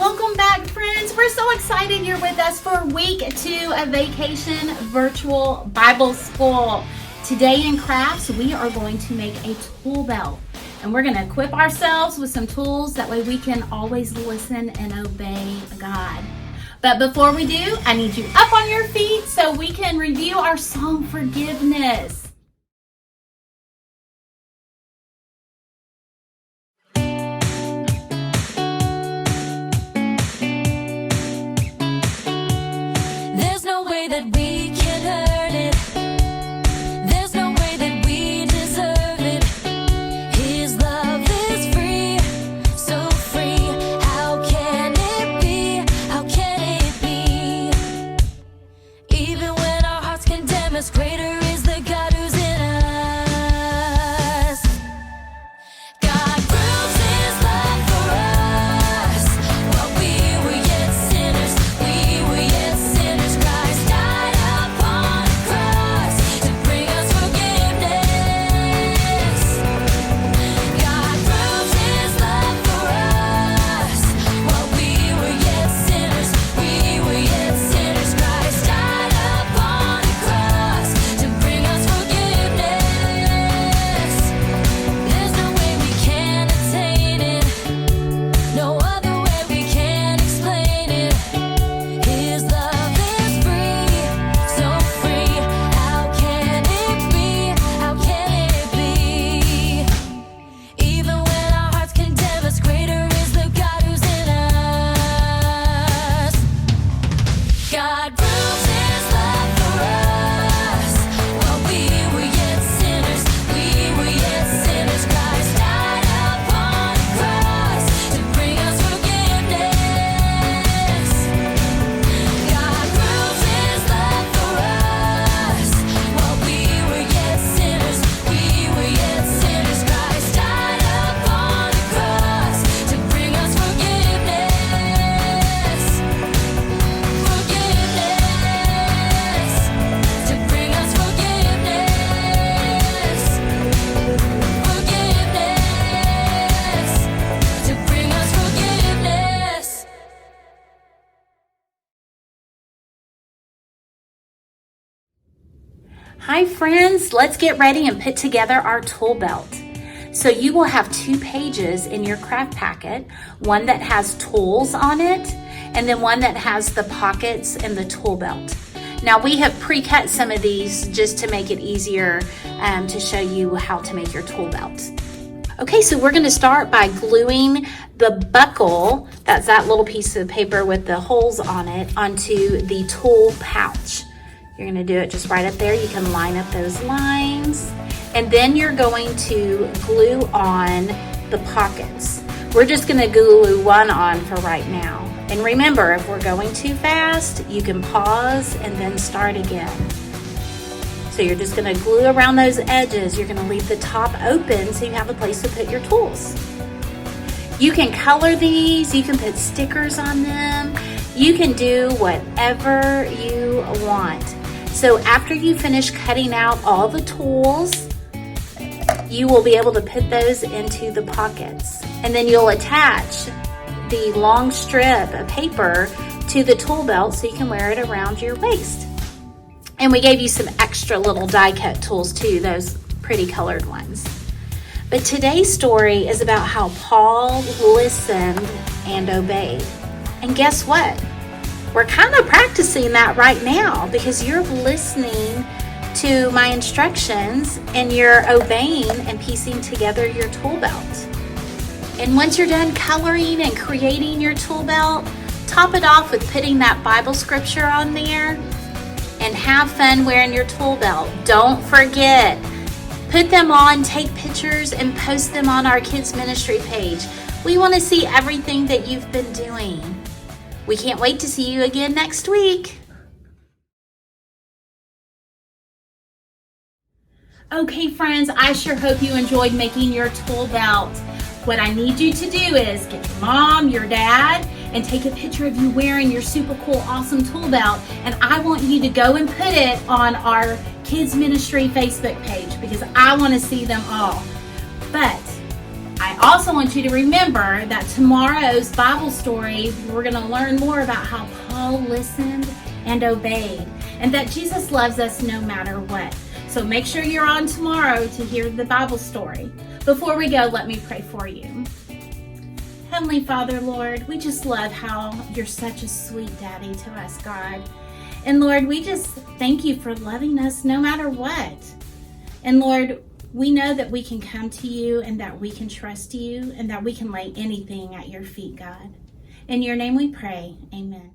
Welcome back, friends. We're so excited you're with us for week 2 of Vacation Virtual Bible School. Today in crafts, we are going to make a tool belt, and we're going to equip ourselves with some tools. That way we can always listen and obey God. But before we do, I need you up on your feet so we can review our song, Forgiveness. That we can earn it. There's no way that we deserve it. His love is free, so free. How can it be? How can it be? Even when our hearts condemn us, greater is the God who's in us. God proves His love for us. While we were yet sinners, we were yet sinners. Christ died upon the cross to bring us forgiveness. God proves His love for us. While we were yet sinners, we were yet sinners. Christ died upon the cross to bring us forgiveness. There's no way we can attain it, no other way we can explain it. His love is free, so free. How can it be? How can it be? Even when our hearts condemn us, greater is the God who's in us. God proves His love for us. While we were yet sinners, we were yet sinners. Christ died upon the cross to bring us forgiveness. God proves His love for us. While we were yet sinners, we were yet sinners. Christ died upon the cross to bring us forgiveness. Forgiveness. To bring us forgiveness. Forgiveness. To bring us forgiveness. Hi friends, let's get ready and put together our tool belt. So you will have 2 pages in your craft packet, one that has tools on it, and then one that has the pockets and the tool belt. Now we have pre-cut some of these just to make it easier to show you how to make your tool belt. Okay, so we're gonna start by gluing the buckle, that's that little piece of paper with the holes on it, onto the tool pouch. You're gonna do it just right up there. You can line up those lines. And then you're going to glue on the pockets. We're just gonna glue one on for right now. And remember, if we're going too fast, you can pause and then start again. So you're just gonna glue around those edges. You're gonna leave the top open so you have a place to put your tools. You can color these, you can put stickers on them. You can do whatever you want. So after you finish cutting out all the tools, you will be able to put those into the pockets. And then you'll attach the long strip of paper to the tool belt so you can wear it around your waist. And we gave you some extra little die cut tools too, those pretty colored ones. But today's story is about how Paul listened and obeyed. And guess what? We're kind of practicing that right now because you're listening to my instructions and you're obeying and piecing together your tool belt. And once you're done coloring and creating your tool belt, top it off with putting that Bible scripture on there and have fun wearing your tool belt. Don't forget, put them on, take pictures, and post them on our kids ministry page. We want to see everything that you've been doing. We can't wait to see you again next week. Okay, friends, I sure hope you enjoyed making your tool belt. What I need you to do is get your mom, your dad, and take a picture of you wearing your super cool, awesome tool belt. And I want you to go and put it on our Kids Ministry Facebook page because I want to see them all. But I also want you to remember that tomorrow's Bible story, we're going to learn more about how Paul listened and obeyed, and that Jesus loves us no matter what. So make sure you're on tomorrow to hear the Bible story. Before we go, let me pray for you. Heavenly Father, Lord, we just love how you're such a sweet daddy to us, God. And Lord, we just thank you for loving us no matter what. And Lord, we know that we can come to you and that we can trust you and that we can lay anything at your feet, God. In your name we pray, amen.